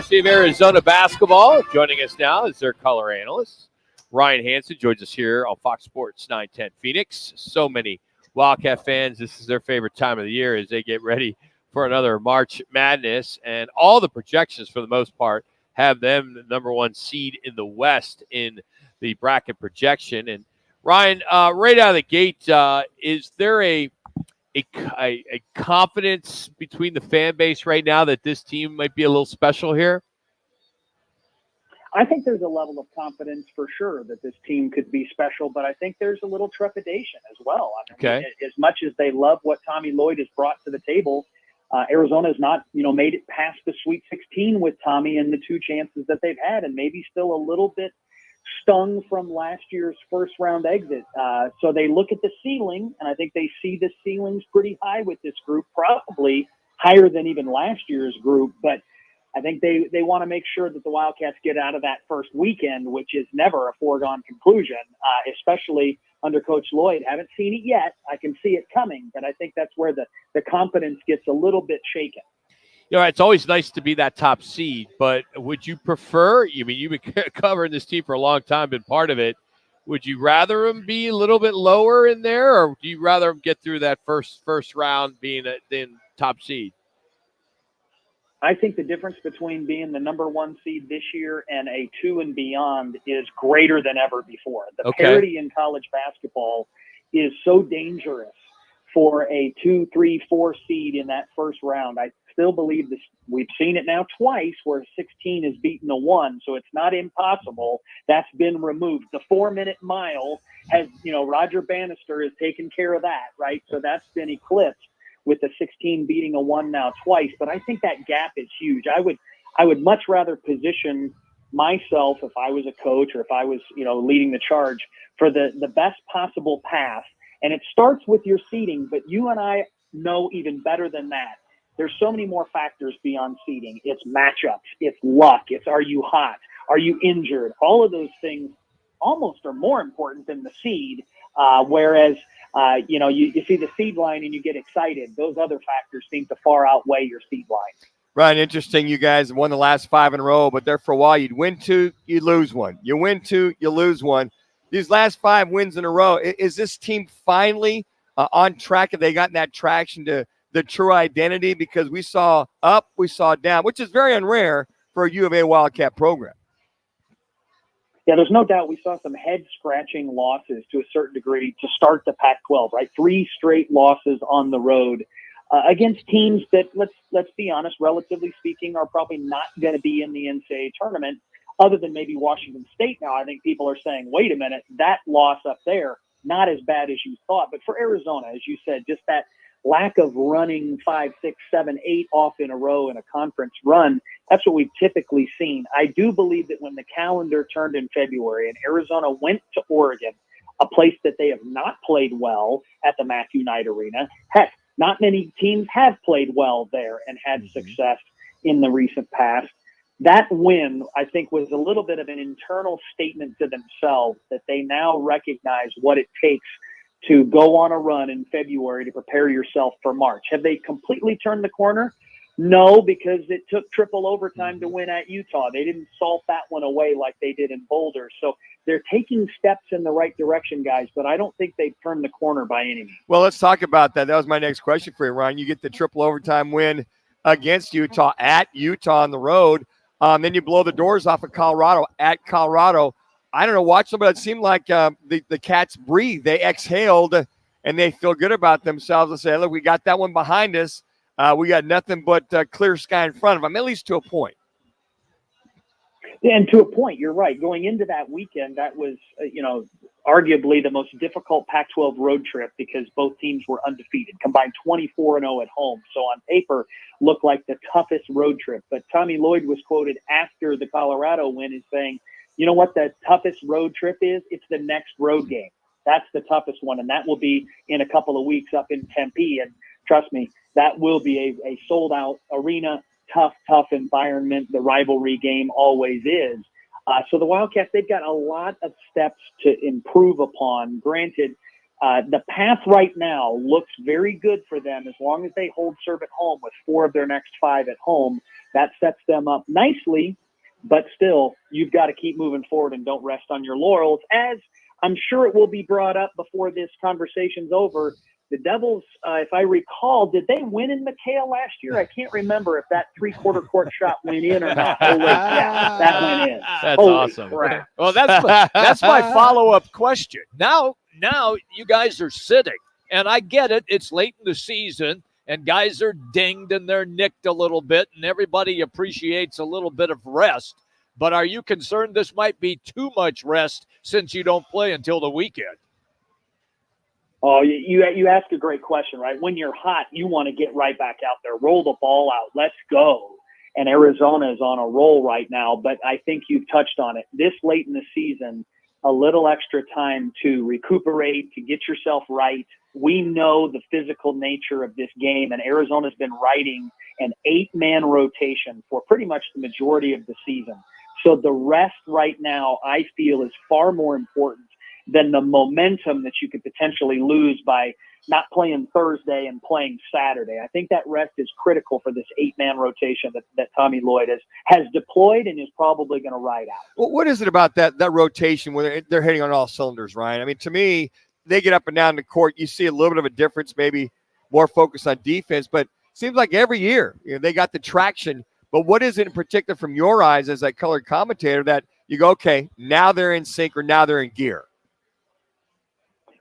University of Arizona basketball. Joining us now is their color analyst, Ryan Hansen, joins us here on Fox Sports 910 Phoenix. So many Wildcat fans, this is their favorite time of the year as they get ready for another March Madness. And all the projections, for the most part, have them the number one seed in the West in the bracket projection. And Ryan, right out of the gate, is there a confidence between the fan base right now that this team might be a little special here? I think there's a level of confidence for sure that this team could be special, but I think there's a little trepidation as well. I mean, as much as they love what Tommy Lloyd has brought to the table, Arizona has not, made it past the Sweet 16 with Tommy and the two chances that they've had, and maybe still a little bit stung from last year's first round exit. So they look at the ceiling, and I think they see the ceiling's pretty high with this group, probably higher than even last year's group. But I think they want to make sure that the Wildcats get out of that first weekend, which is never a foregone conclusion, especially under Coach Lloyd. Haven't seen it yet. I can see it coming, but I think that's where the confidence gets a little bit shaken. It's always nice to be that top seed, but would you prefer, you've been covering this team for a long time, been part of it, would you rather them be a little bit lower in there, or do you rather them get through that first round being the top seed? I think the difference between being the number one seed this year and a 2 and beyond is greater than ever before. The parity in college basketball is so dangerous for a 2, 3, 4 seed in that first round. I still believe this. We've seen it now twice where 16 has beaten a 1, so it's not impossible. That's been removed. The 4-minute mile has, Roger Bannister has taken care of that, right? So that's been eclipsed with the 16 beating a 1 now twice. But I think that gap is huge. I would much rather position myself, if I was a coach or if I was, leading the charge, for the best possible path. And it starts with your seeding, but you and I know even better than that. There's so many more factors beyond seeding. It's matchups, it's luck, it's are you hot, are you injured? All of those things almost are more important than the seed, whereas you see the seed line and you get excited. Those other factors seem to far outweigh your seed line. Ryan, interesting. You guys won the last 5 in a row, but there for a while you'd win 2, you'd lose 1. You win 2, you lose 1. These last 5 wins in a row, is this team finally on track? Have they gotten that traction to the true identity? Because we saw up, we saw down, which is very unrare for a U of A Wildcat program. Yeah, there's no doubt we saw some head-scratching losses to a certain degree to start the Pac-12, right? 3 straight losses on the road against teams that, let's be honest, relatively speaking, are probably not going to be in the NCAA tournament, other than maybe Washington State. Now, I think people are saying, wait a minute, that loss up there, not as bad as you thought. But for Arizona, as you said, just that lack of running 5, 6, 7, 8 off in a row in a conference run, that's what we've typically seen. I do believe that when the calendar turned in February and Arizona went to Oregon, a place that they have not played well at the Matthew Knight Arena, heck, not many teams have played well there and had success in the recent past. That win, I think, was a little bit of an internal statement to themselves that they now recognize what it takes to go on a run in February to prepare yourself for March. Have they completely turned the corner? No, because it took triple overtime to win at Utah. They didn't salt that one away like they did in Boulder. So they're taking steps in the right direction, guys, but I don't think they've turned the corner by any means. Well, let's talk about that. That was my next question for you, Ryan. You get the triple overtime win against Utah at Utah on the road. Then you blow the doors off of Colorado at Colorado. I don't know, watch them, but it seemed like the Cats breathed. They exhaled, and they feel good about themselves and say, look, we got that one behind us. We got nothing but clear sky in front of them, at least to a point. And to a point, you're right. Going into that weekend, that was, arguably the most difficult Pac-12 road trip because both teams were undefeated, combined 24-0 at home. So on paper, looked like the toughest road trip. But Tommy Lloyd was quoted after the Colorado win as saying, you know what the toughest road trip is? It's the next road game. That's the toughest one, and that will be in a couple of weeks up in Tempe. And trust me, that will be a sold-out arena, tough environment. The rivalry game always is. So the Wildcats, they've got a lot of steps to improve upon. Granted, The path right now looks very good for them as long as they hold serve at home with 4 of their next 5 at home. That sets them up nicely, but still, you've got to keep moving forward and don't rest on your laurels, as I'm sure it will be brought up before this conversation's over. The Devils, if I recall, did they win in McHale last year? I can't remember if that 3/4 court shot went in or not. Oh, wait, yeah, that went in. That's Holy awesome. crap. Well, that's my follow-up question. Now you guys are sitting, and I get it. It's late in the season, and guys are dinged and they're nicked a little bit, and everybody appreciates a little bit of rest. But are you concerned this might be too much rest since you don't play until the weekend? Oh, you ask a great question, right? When you're hot, you want to get right back out there, roll the ball out, let's go. And Arizona is on a roll right now, but I think you've touched on it. This late in the season, a little extra time to recuperate, to get yourself right. We know the physical nature of this game, and Arizona's been riding an 8-man rotation for pretty much the majority of the season. So the rest right now, I feel, is far more important than the momentum that you could potentially lose by not playing Thursday and playing Saturday. I think that rest is critical for this 8-man rotation that Tommy Lloyd has deployed and is probably going to ride out. Well, what is it about that rotation when they're hitting on all cylinders, Ryan? I mean, to me, they get up and down the court. You see a little bit of a difference, maybe more focus on defense, but it seems like every year they got the traction. But what is it in particular from your eyes as a colored commentator that you go, okay, now they're in sync or now they're in gear?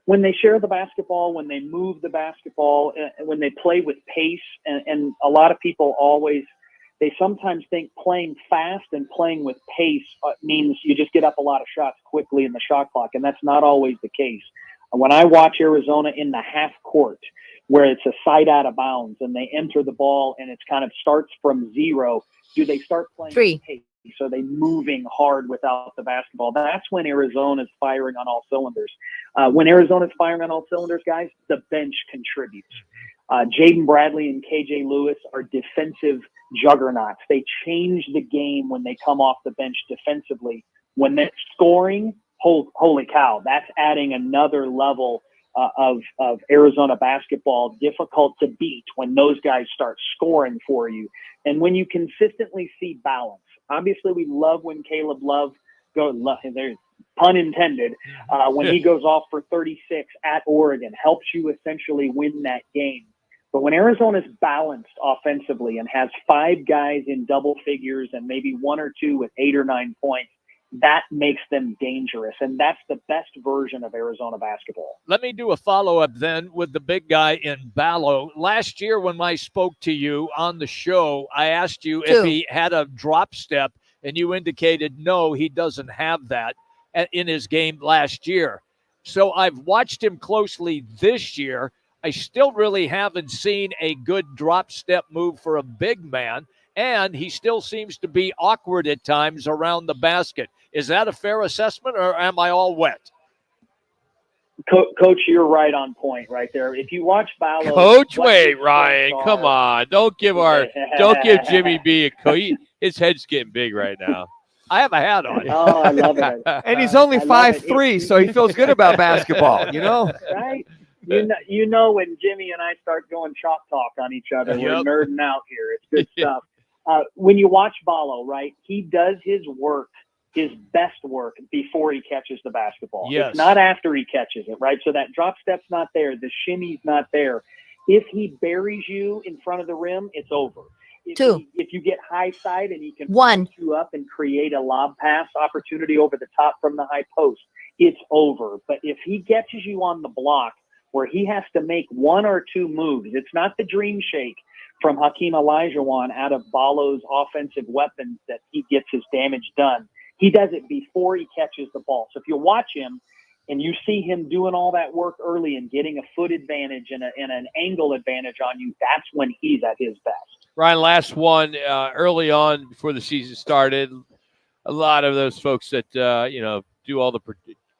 When they share the basketball, when they move the basketball, when they play with pace, and a lot of people they sometimes think playing fast and playing with pace means you just get up a lot of shots quickly in the shot clock, and that's not always the case. When I watch Arizona in the half court, where it's a side out of bounds and they enter the ball and it's kind of starts from zero, do they start playing with pace? So they moving hard without the basketball. That's when Arizona's firing on all cylinders. When Arizona's firing on all cylinders, guys, the bench contributes. Jaden Bradley and KJ Lewis are defensive juggernauts. They change the game when they come off the bench defensively. When they're scoring, holy cow, that's adding another level of Arizona basketball, difficult to beat when those guys start scoring for you. And when you consistently see balance. Obviously, we love when Caleb Love goes, there's pun intended, when he goes off for 36 at Oregon, helps you essentially win that game. But when Arizona's balanced offensively and has 5 guys in double figures and maybe 1 or 2 with 8 or 9 points, that makes them dangerous. And that's the best version of Arizona basketball. Let me do a follow-up then with the big guy in Ballo. Last year when I spoke to you on the show, I asked you if he had a drop step, and you indicated no, he doesn't have that in his game last year. So I've watched him closely this year. I still really haven't seen a good drop step move for a big man, and he still seems to be awkward at times around the basket. Is that a fair assessment, or am I all wet? Coach, you're right on point right there. If you watch Ballo, Coach, wait, Ryan, come on. Don't give Jimmy B a coach. His head's getting big right now. I have a hat on. Oh, I love it. And he's only 5'3", so he feels good about basketball, Right? You know when Jimmy and I start going chalk talk on each other, we're nerding out here. It's good stuff. When you watch Ballo, right, he does his best work before he catches the basketball. Yes. It's not after he catches it, right? So that drop step's not there. The shimmy's not there. If he buries you in front of the rim, it's over. If you get high side and he can put you up and create a lob pass opportunity over the top from the high post, it's over. But if he catches you on the block where he has to make 1 or 2 moves, it's not the dream shake from Hakeem Olajuwon out of Ballo's offensive weapons that he gets his damage done. He does it before he catches the ball. So if you watch him and you see him doing all that work early and getting a foot advantage and an angle advantage on you, that's when he's at his best. Ryan, last one, early on before the season started, a lot of those folks that, do all the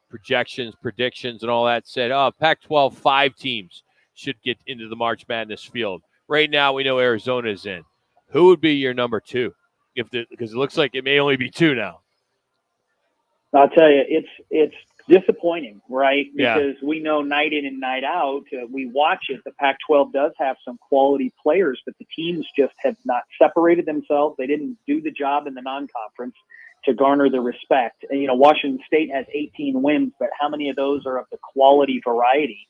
projections, predictions, and all that said, Pac-12 5 teams should get into the March Madness field. Right now, we know Arizona's in. Who would be your number 2? Because it looks like it may only be 2 now. I'll tell you, it's disappointing, right? Yeah. Because we know night in and night out, we watch it. The Pac-12 does have some quality players, but the teams just have not separated themselves. They didn't do the job in the non-conference to garner the respect. And, Washington State has 18 wins, but how many of those are of the quality variety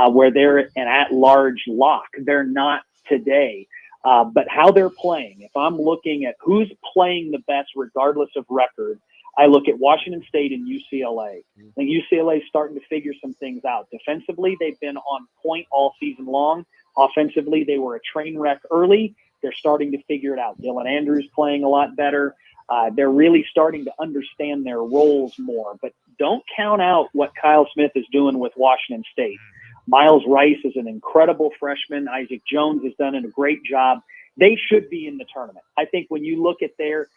where they're an at-large lock? They're not today. But how they're playing, if I'm looking at who's playing the best regardless of record, I look at Washington State and UCLA. I think UCLA is starting to figure some things out. Defensively, they've been on point all season long. Offensively, they were a train wreck early. They're starting to figure it out. Dylan Andrews playing a lot better. They're really starting to understand their roles more. But don't count out what Kyle Smith is doing with Washington State. Miles Rice is an incredible freshman. Isaac Jones has done a great job. They should be in the tournament. I think when you look at their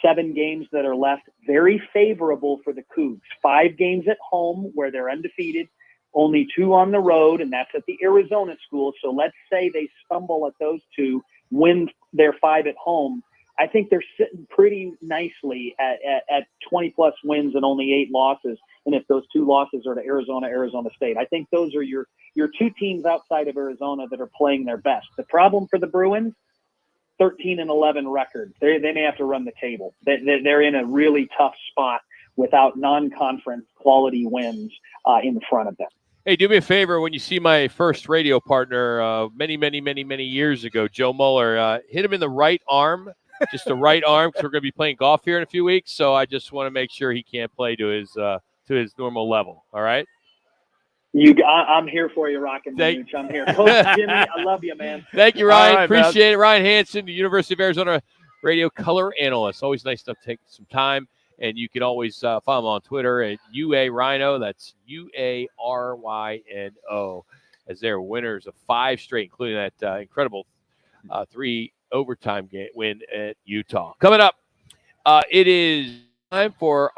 7 games that are left, very favorable for the Cougs. 5 games at home where they're undefeated, only 2 on the road, and that's at the Arizona school. So let's say they stumble at those 2, win their 5 at home. I think they're sitting pretty nicely at 20-plus wins and only 8 losses. And if those 2 losses are to Arizona State, I think those are your 2 teams outside of Arizona that are playing their best. The problem for the Bruins, 13-11 record. They may have to run the table. They're in a really tough spot without non-conference quality wins in front of them. Hey, do me a favor. When you see my first radio partner many years ago, Joe Mueller, hit him in the right arm, just the right arm, because we're going to be playing golf here in a few weeks. So I just want to make sure he can't play to his normal level. All right. I'm here for you, Rockin' the Nooch. I'm here. Coach Jimmy, I love you, man. Thank you, Ryan. Right, appreciate it. Ryan Hansen, the University of Arizona radio color analyst. Always nice enough to take some time. And you can always follow him on Twitter at UA Rhino. That's UARYNO, as they're winners of 5 straight, including that incredible 3 overtime game win at Utah. Coming up, it is time for